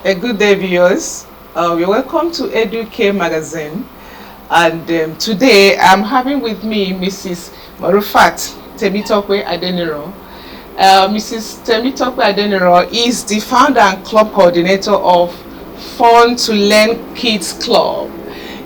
A good day, viewers. You're welcome to Educare Magazine. And today I'm having with me Mrs. Marufat Temitokwe Adeniro. Mrs. Temitokwe Adeniro is the founder and club coordinator of Fun to Learn Kids Club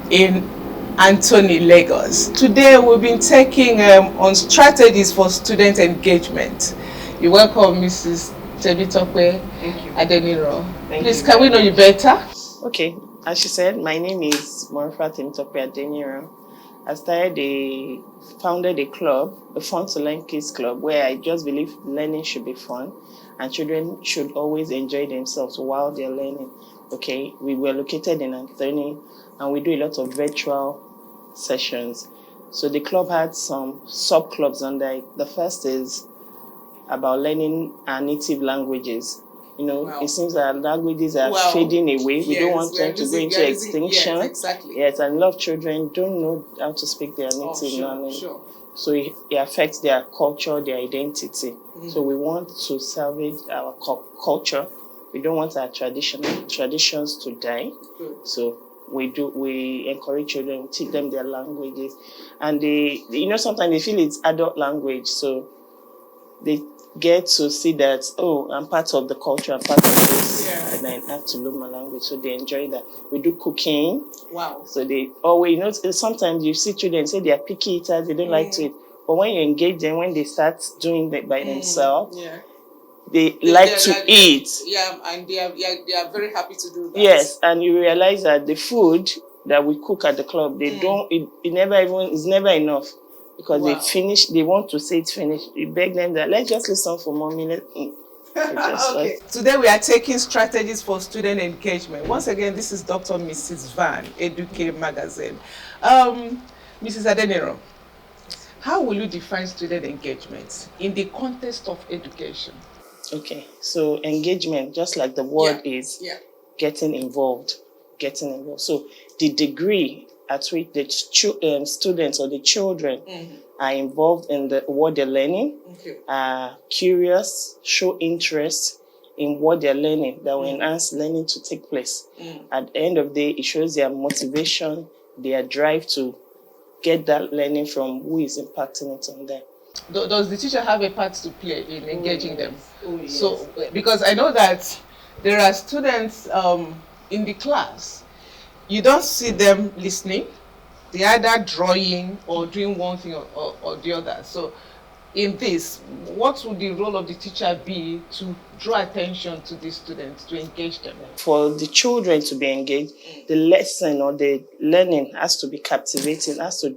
in Anthony, Lagos. Today we've been taking on strategies for student engagement. You're welcome, Mrs. Temitokwe Thank you. Adeniro. Thank Please, you can we very know you much. better? Okay, as she said, my name is Morfa Timtope Adeniro. Founded a club, a Fun to Learn Kids Club, where I just believe learning should be fun and children should always enjoy themselves while they're learning. Okay, we were located in Anthony and we do a lot of virtual sessions. So the club had some sub clubs under it. The first is about learning our native languages. Wow. It seems that languages are Wow. fading away. We don't Yes, want we are them to go losing, into we are losing, extinction. yes, exactly. Yes, and a lot of children don't know how to speak their Oh, native sure, language. sure. So it affects their culture, their identity. So we want to salvage our culture. We don't want our traditions to die. Good. So we encourage children, we teach them their languages. And sometimes they feel it's adult language. So they get to see that, oh, I'm part of the culture, I'm part of this, Yeah. and I have to learn my language. So they enjoy that. We do cooking. Wow. So they always, sometimes you see children say they are picky eaters, they don't like to eat. But when you engage them, when they start doing that by themselves, Yeah. they like to eat. Yeah, and they are very happy to do that. Yes, and you realize that the food that we cook at the club, they don't, it never even, it's never enough. Because Wow. they want to say it's finished. We beg them that let's just listen for mommy. Okay. Today we are taking strategies for student engagement. Once again, this is Dr. Mrs. Van, Educare Magazine. Mrs. Adeniro, how will you define student engagement in the context of education? Okay, so engagement, just like the word is, getting involved. So the degree at which the students or the children are involved in what they're learning, are curious, show interest in what they're learning, that will enhance learning to take place. At the end of the day, it shows their motivation, their drive to get that learning from who is impacting it on them. Does the teacher have a part to play in engaging them? Oh, yes. So, because I know that there are students in the class, you don't see them listening. They're either drawing or doing one thing or the other. So, in this, what would the role of the teacher be to draw attention to the students, to engage them? For the children to be engaged, the lesson or the learning has to be captivating, has to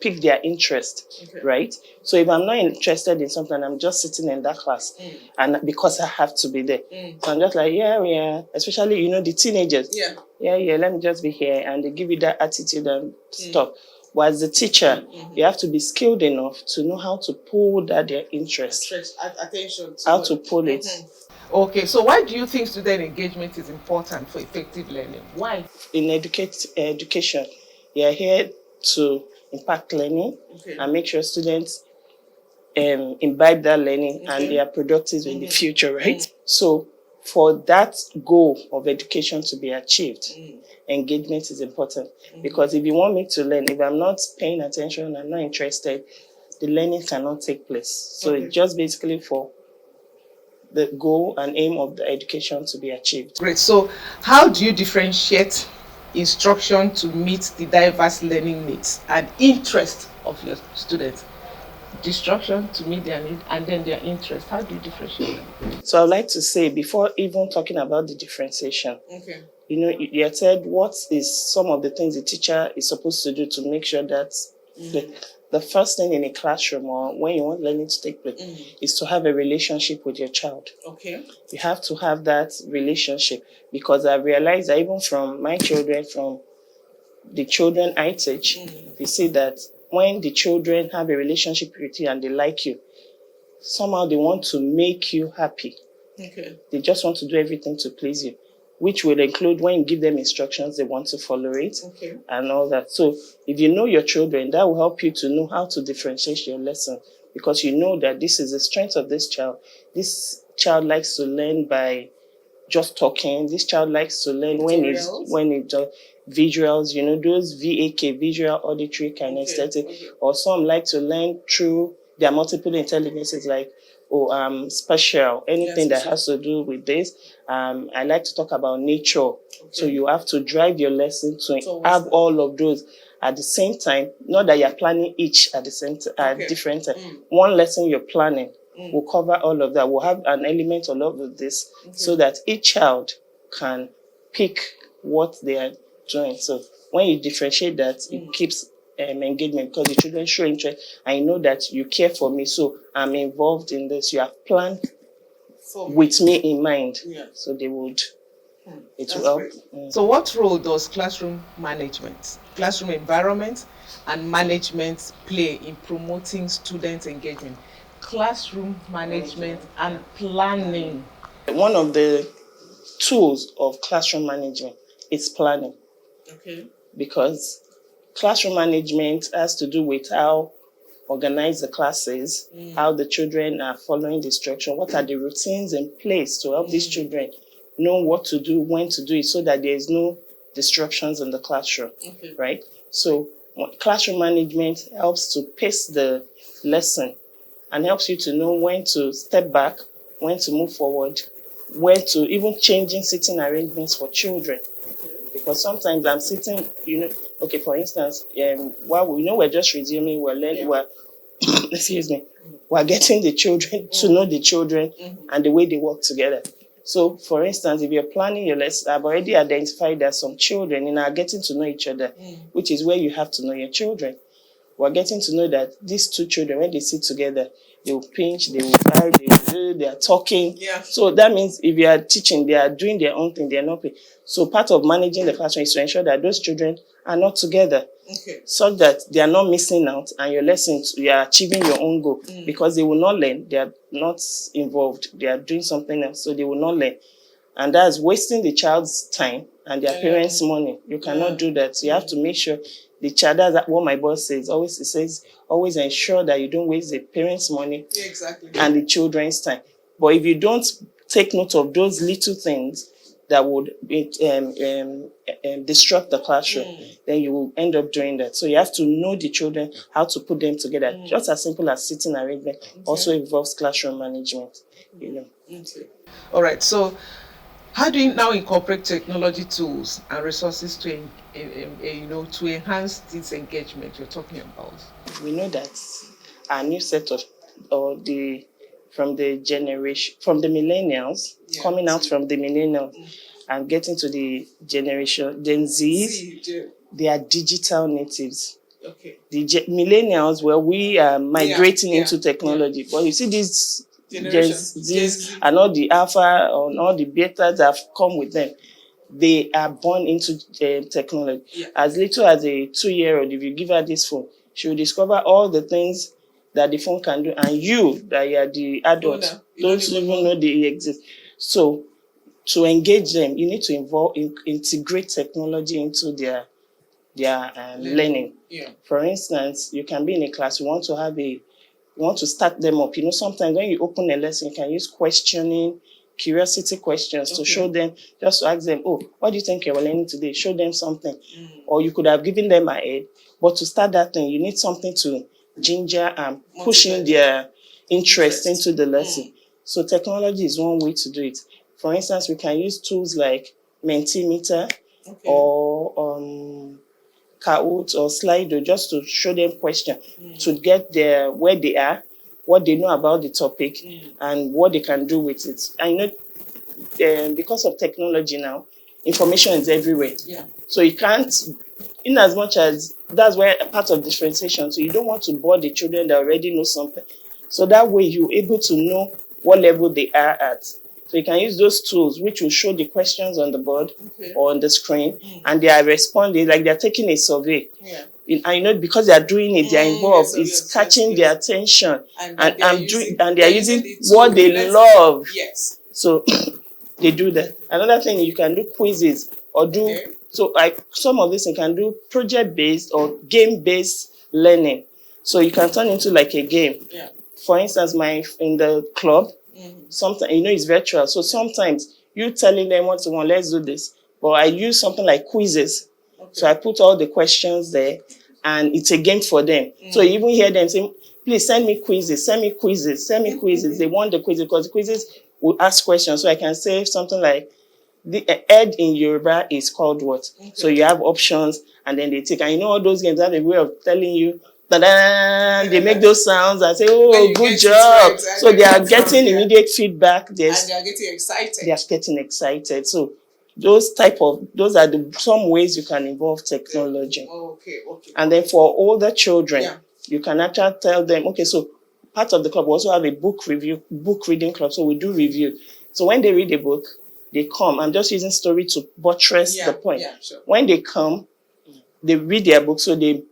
pick their interest, right? So if I'm not interested in something, I'm just sitting in that class, and because I have to be there, so I'm just like, yeah, especially the teenagers, yeah, let me just be here, and they give you that attitude and stuff. But as a teacher, you have to be skilled enough to know how to pull that their interest, Attention to how to pull it. Okay, so why do you think student engagement is important for effective learning? Why? In education, you are here to impact learning and make sure students imbibe that learning and they are productive in the future, right? So for that goal of education to be achieved, engagement is important. Because if you want me to learn, if I'm not paying attention, I'm not interested, the learning cannot take place. So it's just basically for the goal and aim of the education to be achieved. Great. So how do you differentiate instruction to meet the diverse learning needs and interest of your students? Instruction to meet their need and then their interest. How do you differentiate them? So I'd like to say, before even talking about the differentiation, you had said what is some of the things the teacher is supposed to do to make sure that the first thing in a classroom or when you want learning to take place is to have a relationship with your child. Okay. You have to have that relationship, because I realized that even from my children, from the children I teach, you see that when the children have a relationship with you and they like you, somehow they want to make you happy. Okay. They just want to do everything to please you, which will include when you give them instructions, they want to follow it and all that. So if you know your children, that will help you to know how to differentiate your lesson, because you know that this is the strength of this child. This child likes to learn by just talking. This child likes to learn Pictorials? when it visuals, you know, those VAK, visual, auditory, kinesthetic, or some like to learn through their multiple intelligences, like spatial, anything that has to do with this. I like to talk about nature. So you have to drive your lesson to have all of those at the same time. Not that you're planning each at the same at different time. One lesson you're planning will cover all of that. We'll have an element of all of this so that each child can pick what they are doing. So when you differentiate that, it keeps engagement, because the children show interest. I know that you care for me, so I'm involved in this. You have planned with me in mind. So they would, it will help. So what role does classroom management, classroom environment and management play in promoting student engagement? Classroom management and planning. One of the tools of classroom management is planning. Because classroom management has to do with how organize the classes, how the children are following the instruction, what are the routines in place to help these children know what to do, when to do it, so that there is no disruptions in the classroom, right? So classroom management helps to pace the lesson and helps you to know when to step back, when to move forward, where to even changing sitting arrangements for children. Because sometimes I'm sitting, you know, okay, for instance, while we know we're just resuming, we're learning, excuse me, we're getting the children to know the children and the way they work together. So, for instance, if you're planning your lesson, I've already identified that some children are getting to know each other, which is where you have to know your children. We're getting to know that these two children, when they sit together, they will pinch, they will cry, they are talking. So that means if you are teaching, they are doing their own thing, they are not paying. So part of managing the classroom is to ensure that those children are not together, so that they are not missing out and your lessons, you are achieving your own goal. Because they will not learn, they are not involved, they are doing something else, so they will not learn. And that's wasting the child's time and their parents' money. You cannot do that. So you have to make sure the child, that's what my boss says, always ensure that you don't waste the parents' money and the children's time. But if you don't take note of those little things that would disrupt the classroom, then you will end up doing that. So you have to know the children, how to put them together. Just as simple as sitting arrangement also involves classroom management. You know. All right. So how do you now incorporate technology tools and resources to, to enhance this engagement you're talking about? We know that our new set of, from the millennials, coming out from the millennials and getting to the generation, Gen Zs, they are digital natives. The millennials, we are migrating into technology. But you see these Gen Zs and all the alpha or all the betas that have come with them, they are born into technology. As little as a 2-year-old, if you give her this phone, she will discover all the things that the phone can do, and you, that you are the adult, don't even know they exist. So to engage them, you need to integrate technology into their learning. For instance, you can be in a class, you want to start them up. You know, sometimes when you open a lesson, you can use questioning, curiosity questions to show them, just to ask them, oh, what do you think you were learning today? Show them something. Or you could have given them a head, but to start that thing, you need something to ginger and pushing their interest into the lesson. So technology is one way to do it. For instance, we can use tools like Mentimeter or Kahoot or Slido, just to show them questions, to get where they are, what they know about the topic, and what they can do with it. I know because of technology now, information is everywhere. So you can't, in as much as that's where a part of differentiation. So you don't want to bore the children that already know something. So that way you're able to know what level they are at. So you can use those tools, which will show the questions on the board or on the screen, and they are responding like they're taking a survey. And because they are doing it, they are involved. It's catching their attention, and they are using what they love. So they do that. Another thing, you can do quizzes or do some of this you can do project-based or game-based learning. So you can turn into like a game. For instance, in the club, sometimes it's virtual. So sometimes you telling them what you want, let's do this. But I use something like quizzes. So I put all the questions there, and it's a game for them. So you even hear them say, please send me quizzes, send me quizzes, send me quizzes. They want the quizzes because the quizzes will ask questions. So I can say something like, the ed in Yoruba is called what? So you have options, and then they take, and you know all those games have a way of telling you, ta-da! They make those sounds and say, oh, good job. So they are getting immediate feedback. And they are getting excited. They are getting excited. So those are some ways you can involve technology. Okay. And then for older children, you can actually tell them, okay, so part of the club, we also have a book reading club. So we do review. So when they read a book, they come. I'm just using story to buttress the point. Sure. When they come, they read their book. So they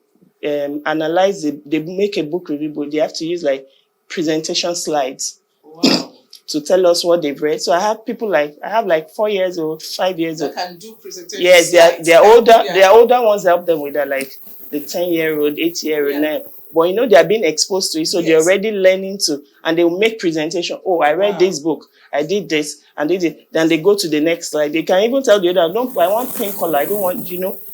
analyze it. They make a book review, but they have to use like presentation slides. Wow. To tell us what they've read. So I have people I have like 4 years old, 5 years old. That can do presentation. Yes, they're older. Their older ones help them with that, like the 10-year-old, 8-year-old now. But you know, they are being exposed to it, so they're already learning to, and they will make presentation. Oh, I read this book, I did this, and did it. Then they go to the next slide. They can even tell the other, I want pink color. I don't want,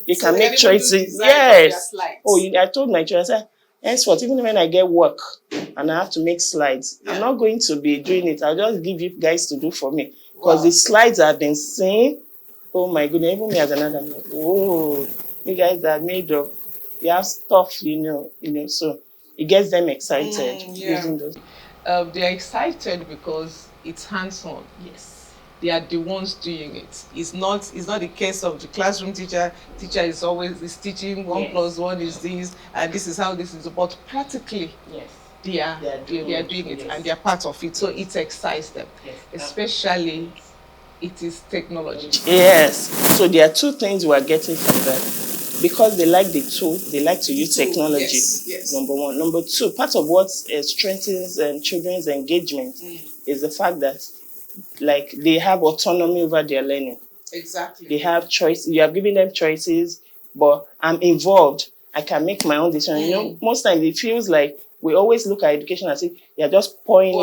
they so can make choices. Yes. Oh, I told my children, I said, henceforth, even when I get work and I have to make slides, I'm not going to be doing it. I'll just give you guys to do for me. Because the slides I've been seeing, oh my goodness, even me as another, oh, you guys are made of, you have stuff, so it gets them excited using those. They're excited because it's hands-on. Yes. They are the ones doing it. It's not the case of the classroom teacher. Teacher is always teaching 1 + 1 is this, and this is how this is. But practically, they are doing it, and they are part of it. So it excites them, especially it is technology. Yes. So there are two things we are getting from that. Because they like the tool, they like to use technology. Yes. Number one. Number two, part of what strengthens children's engagement is the fact that like they have autonomy over their learning. Exactly. They have choice. You have given them choices, but I'm involved. I can make my own decision. Most times it feels like we always look at education and say they're just pouring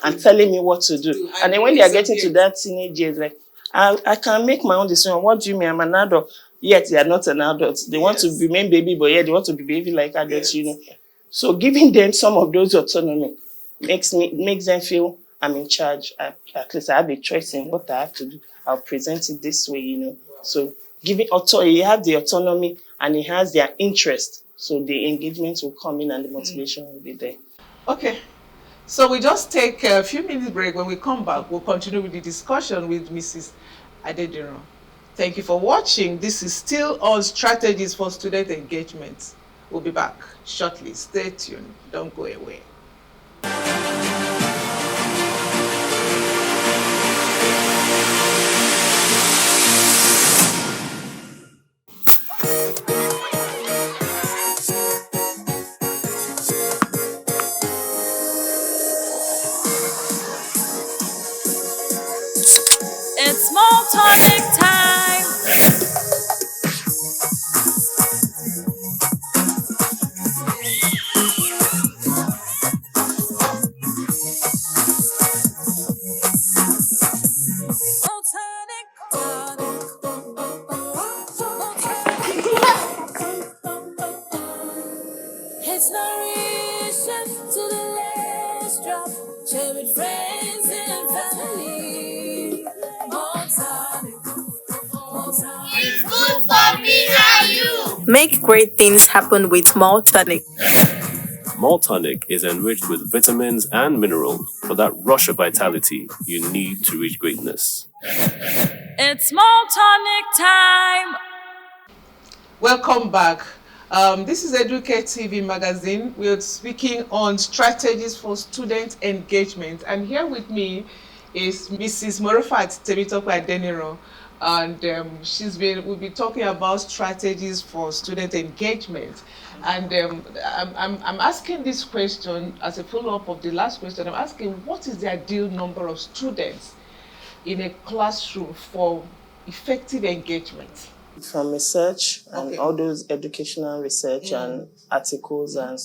and telling me what to do. And then when they are getting to that teenage years, like I can make my own decision. What do you mean? I'm an adult. Yet they are not an adult. They want to remain baby, but yet they want to be behaving like adults. So giving them some of those autonomy makes them feel I'm in charge. At least I have a choice in what I have to do. I'll present it this way, So giving authority, you have the autonomy and it has their interest. So the engagement will come in and the motivation will be there. Okay. So we just take a few minutes break. When we come back, we'll continue with the discussion with Mrs. Adeniran. Thank you for watching. This is still on strategies for student engagement. We'll be back shortly. Stay tuned. Don't go away. It's Maltonic time. It's narration to the last drop. Share with friends and family. It's good for me and you. Make great things happen with Maltonic. Maltonic is enriched with vitamins and minerals for that rush of vitality you need to reach greatness. It's Maltonic time. Welcome back. This is Educate TV magazine. We're speaking on strategies for student engagement, and here with me is Mrs. Morufat Temitope Adeniran, and we'll be talking about strategies for student engagement. And I'm asking this question as a follow-up of the last question. I'm asking, what is the ideal number of students in a classroom for effective engagement? From research and all those educational research and articles and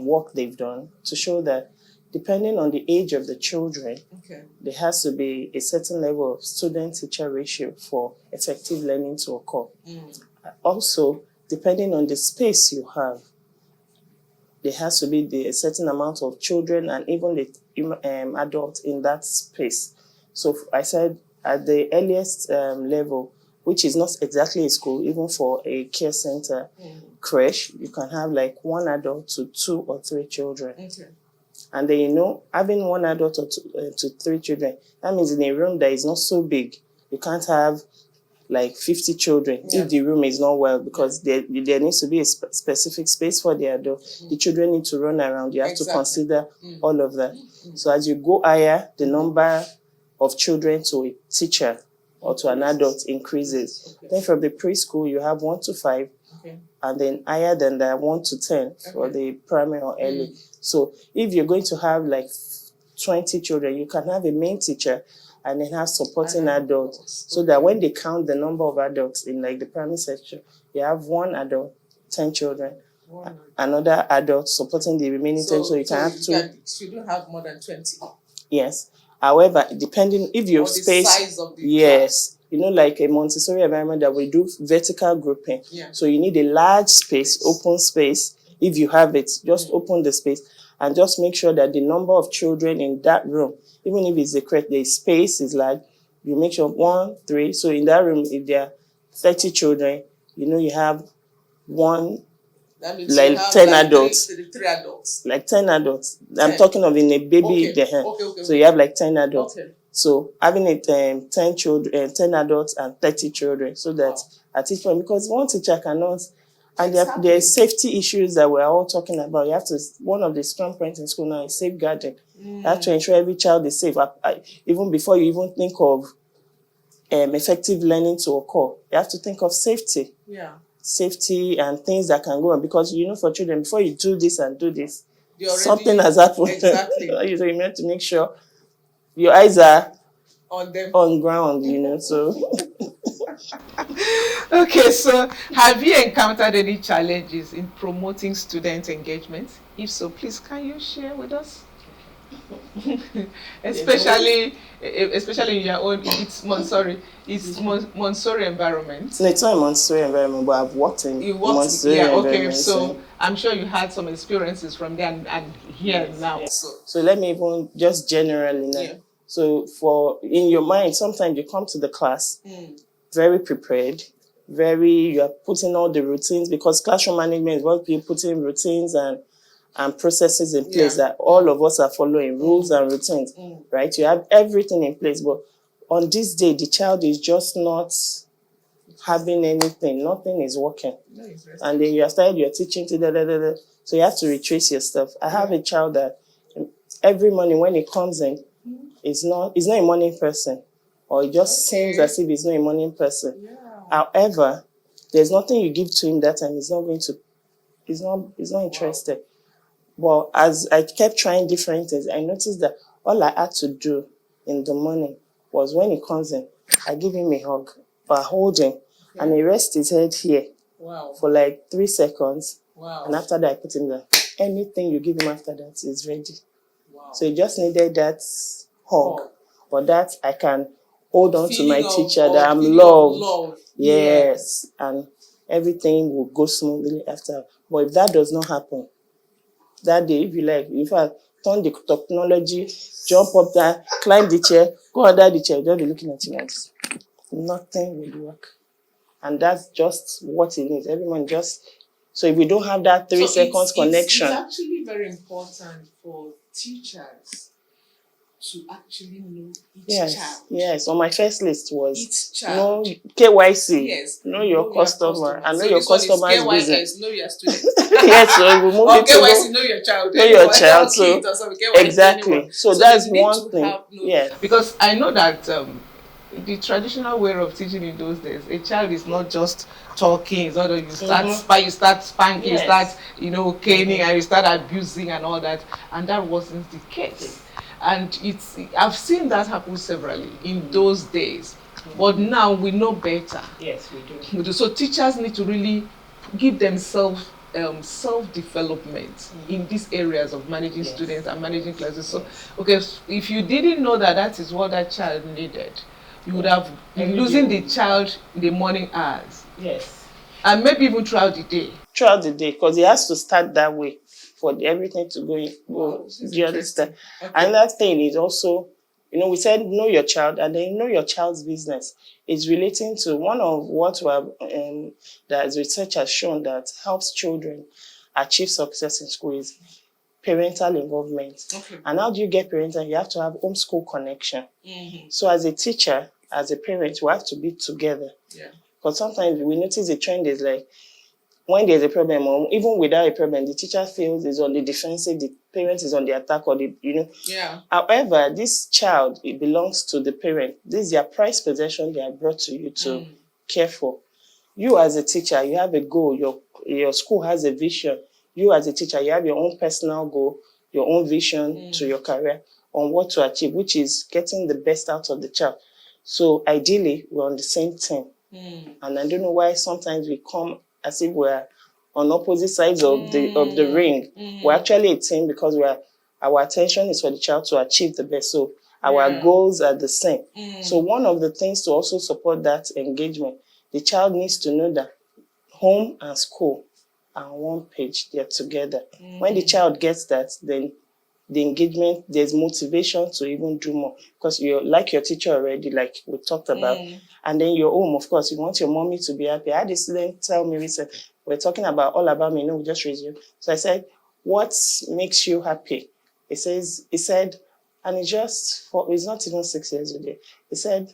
work they've done to show that depending on the age of the children, Okay. there has to be a certain level of student-teacher ratio for effective learning to occur. Also, depending on the space you have, there has to be a certain amount of children and even the adults in that space. So I said at the earliest level, which is not exactly a school, even for a care center, creche, you can have like 1 adult to 2 or 3 children. Okay. And then, having 1 adult or 2 to 3 children, that means in a room that is not so big, you can't have like 50 children if the room is not well, because there needs to be a specific space for the adult. The children need to run around. You have to consider all of that. So as you go higher, the number of children to a teacher or to an adult increases. Then from the preschool, you have 1 to 5. And then higher than that, 1 to 10 for the primary or early. So if you're going to have like 20 children, you can have a main teacher and then have supporting adults, so that when they count the number of adults in like the primary section, you have 1 adult, 10 children, another adult supporting the remaining 10, so you can have 2. You don't have more than 20. Yes. However, depending if your space, size of the yes, like a Montessori environment that will do vertical grouping. So you need a large space, open space. If you have it, just open the space and just make sure that the number of children in that room, even if it's the space is large, you make sure 1, 3. So in that room, if there are 30 children, you have 1. That means like you have 10 like adults. 3 adults. Like 10 adults. I'm talking of in a baby. Okay. So you have like 10 adults. Okay. So having it 10 children, 10 adults and 30 children, so that at each point, because one teacher cannot, and there are safety issues that we're all talking about. You have to, one of the strong points in school now is safeguarding. You have to ensure every child is safe. Even before you even think of effective learning to occur, you have to think of safety. Yeah. Safety and things that can go on, because for children, before you do this and do this, something has happened. Exactly. So you have to make sure your eyes are on them, on ground, so. Okay, so have you encountered any challenges in promoting student engagement? If so, please can you share with us? especially in your own, it's Montessori environment. No, it's not a Montessori environment, but I've worked in Montessori environment. So I'm sure you had some experiences from there and here now. Yes. So let me even just generally now. Yeah. So in your mind, sometimes you come to the class very prepared, you are putting all the routines, because classroom management is what you put in routines and processes in place that all of us are following, rules and routines, right? You have everything in place, but on this day, the child is just not having anything. Nothing is working. And then you have started your teaching, so you have to retrace your stuff. I have a child that every morning when he comes in, he's not a morning person, or it just seems as if he's not a morning person. Yeah. However, there's nothing you give to him that time, he's not interested. But as I kept trying different things, I noticed that all I had to do in the morning was when he comes in, I give him a hug, or I hold him, and he rests his head here for like 3 seconds. Wow. And after that, I put him there. Anything you give him after that is ready. Wow. So he just needed that hug, or that I can hold on to my teacher, that I'm loved. Yes. And everything will go smoothly after. But if that does not happen, that day, if you like, in fact, turn the technology, jump up there, climb the chair, go under the chair, just be looking at you like this. Nothing will work. And that's just what it is. Everyone just, so if we don't have that 3 seconds connection. It's actually very important for teachers to actually know each child. Yes, on my first list was each child. Know KYC. Yes. Know your customer. And know your customer's business. Know your student. Yes, so we move it to KYC, know your child. Know your child. So exactly. So that's one thing. Because I know that the traditional way of teaching in those days, a child is not just talking, it's not that you start spanking, you start caning, and you start abusing and all that, and that wasn't the case. And I've seen that happen severally in those days. But now we know better. Yes, we do. So teachers need to really give themselves self-development in these areas of managing students and managing classes. So, Yes. okay, if you didn't know that that is what that child needed, you would have been losing the child in the morning hours. Yes. And maybe even throughout the day. Throughout the day, because it has to start that way for everything to go in. Wow, this is Do you understand? Okay. Another thing is also, we said know your child, and then know your child's business. It's relating to one of what we have, that research has shown that helps children achieve success in school is parental involvement. Okay. And how do you get parental? You have to have homeschool connection. So as a teacher, as a parent, we have to be together. Yeah. Because sometimes we notice the trend is like, when there's a problem, or even without a problem, the teacher feels is on the defensive, the parent is on the attack, or Yeah. However, this child, it belongs to the parent. This is their prized possession they have brought to you to care for. You as a teacher, you have a goal. Your school has a vision. You as a teacher, you have your own personal goal, your own vision to your career on what to achieve, which is getting the best out of the child. So ideally, we're on the same team. And I don't know why sometimes we come as if we're on opposite sides of the ring. We're actually a team because our attention is for the child to achieve the best. So our goals are the same. So one of the things to also support that engagement, the child needs to know that home and school are on one page, they're together. When the child gets that, then the engagement, there's motivation to even do more. Because you're like your teacher already, like we talked about. And then your home, of course, you want your mommy to be happy. I had a student tell me recently, we're talking about all about me, we just raised you. So I said, what makes you happy? He said, and it's not even 6 years ago. He said,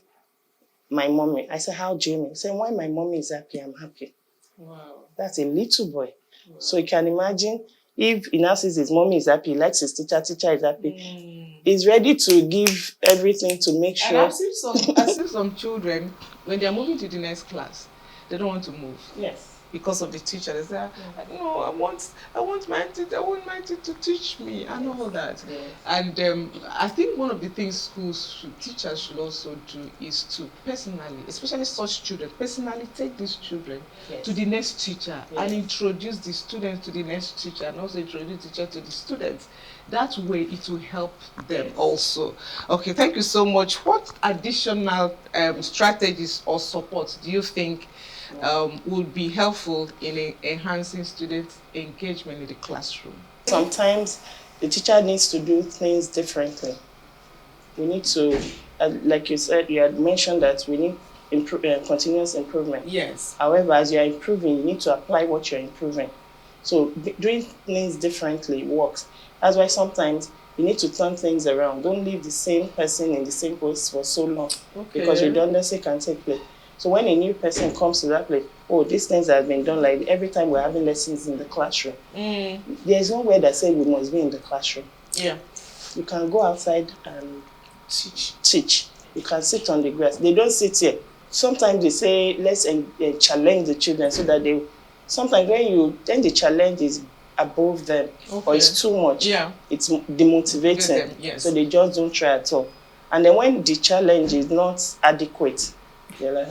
my mommy. I said, how Jamie? He said, when my mommy is happy, I'm happy. Wow. That's a little boy. Wow. So you can imagine if he now sees his mommy is happy, he likes his teacher is happy. He's ready to give everything to make sure. And I've seen some children, when they're moving to the next class, they don't want to move. Yes. Because of the teacher. They say, no, I want my auntie to teach me and all that. Yes. And I think one of the things teachers should also do is to personally, especially such children, personally take these children to the next teacher and introduce the students to the next teacher and also introduce the teacher to the students. That way it will help them also. Okay, thank you so much. What additional strategies or support do you think would be helpful in enhancing student engagement in the classroom? Sometimes the teacher needs to do things differently. We need to, like you said, you had mentioned that we need continuous improvement. Yes. However, as you are improving, you need to apply what you're improving. So doing things differently works. That's why sometimes you need to turn things around. Don't leave the same person in the same post for so long, because redundancy can take place. So when a new person comes to that place, these things have been done, like every time we're having lessons in the classroom. There's no way that says we must be in the classroom. Yeah. You can go outside and teach. You can sit on the grass. They don't sit here. Sometimes they say, let's challenge the children so that sometimes then the challenge is above them or it's too much. Yeah. It's demotivating. Yes. So they just don't try at all. And then when the challenge is not adequate, they're like,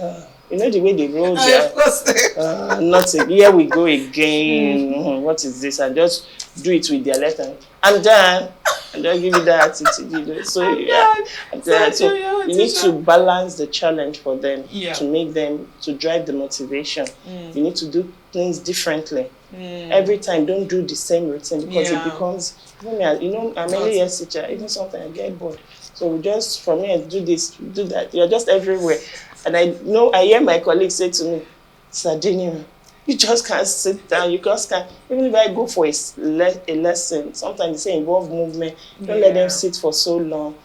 the way they roll their nothing. Here we go again. What is this? And just do it with their left hand. I'm done. And they'll give you that attitude. So so you need to balance the challenge for them to make them, to drive the motivation. You need to do things differently. Every time, don't do the same routine, because it becomes, I'm a yes teacher, even sometimes I get bored. So just from here, do this, do that. You're just everywhere. And I hear my colleagues say to me, Sardinia, you just can't sit down. You just can't. Even if I go for a lesson, sometimes they say involve movement. Don't let them sit for so long.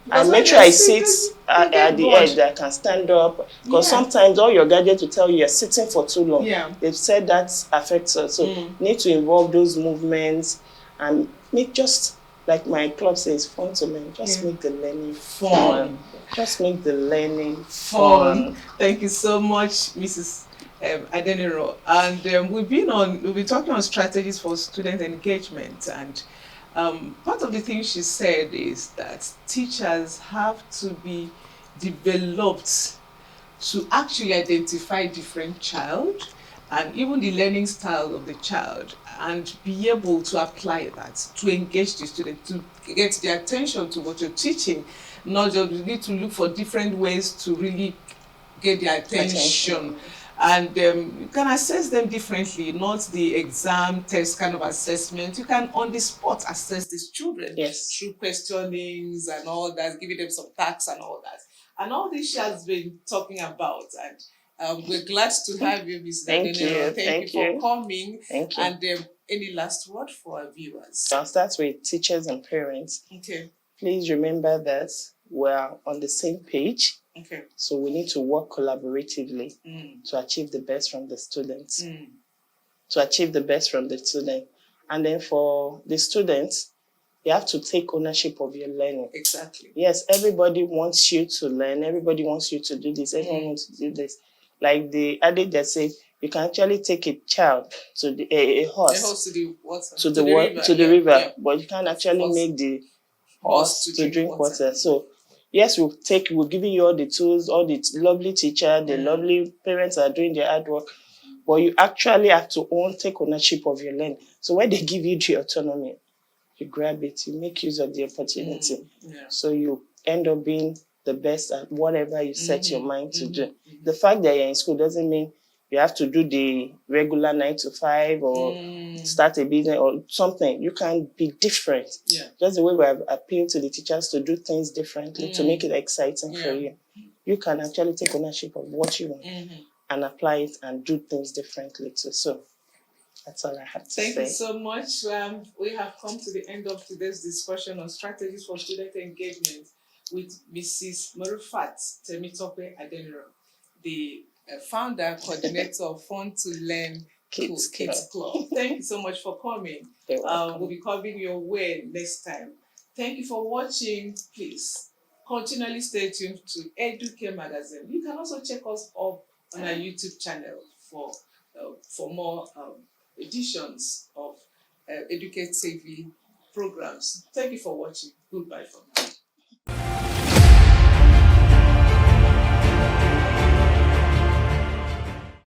And make sure I sit at the edge that I can stand up. Because sometimes all your gadgets will tell you you're sitting for too long. They've said that affects us. So you need to involve those movements and make, just like my club says, fun to learn. Just make the learning fun. Just make the learning fun. Thank you so much, Mrs. Adeniro. And we've been talking on strategies for student engagement, and part of the things she said is that teachers have to be developed to actually identify different child and even the learning style of the child, and be able to apply that to engage the student, to get their attention to what you're teaching. Not just, you need to look for different ways to really get their attention. And you can assess them differently, not the exam test kind of assessment. You can on the spot assess these children through questionings and all that, giving them some tasks and all that. And all this she has been talking about. And we're glad to have you, Ms. Thank you. Thank you for coming. Thank you. And any last word for our viewers? I'll start with teachers and parents. Okay. Please remember that we're on the same page. Okay. So we need to work collaboratively to achieve the best from the students. To achieve the best from the student. And then for the students, you have to take ownership of your learning. Exactly. Yes, everybody wants you to learn. Everybody wants you to do this. Everyone wants to do this. Like the adage that says, you can actually take a child to a horse to the water. To the river, but you can't actually make the horse to drink water. So yes, we're giving you all the tools, all the lovely teacher, the lovely parents are doing their hard work, but you actually have to take ownership of your learning. So when they give you the autonomy, you grab it, you make use of the opportunity. So you end up being the best at whatever you set your mind to do. The fact that you're in school doesn't mean you have to do the regular 9 to 5 or start a business or something. You can be different. Just the way we have appealed to the teachers to do things differently, to make it exciting for you. You can actually take ownership of what you want and apply it and do things differently too. So that's all I have to say. Thank you so much. We have come to the end of today's discussion on strategies for student engagement with Mrs. Marufat Temitope Adeniro, the founder, coordinator of Fun to Learn Kids Club. Thank you so much for coming. We'll be coming your way next time. Thank you for watching. Please continually stay tuned to Educare Magazine. You can also check us up on our YouTube channel for more editions of Educate TV programs. Thank you for watching. Goodbye for now.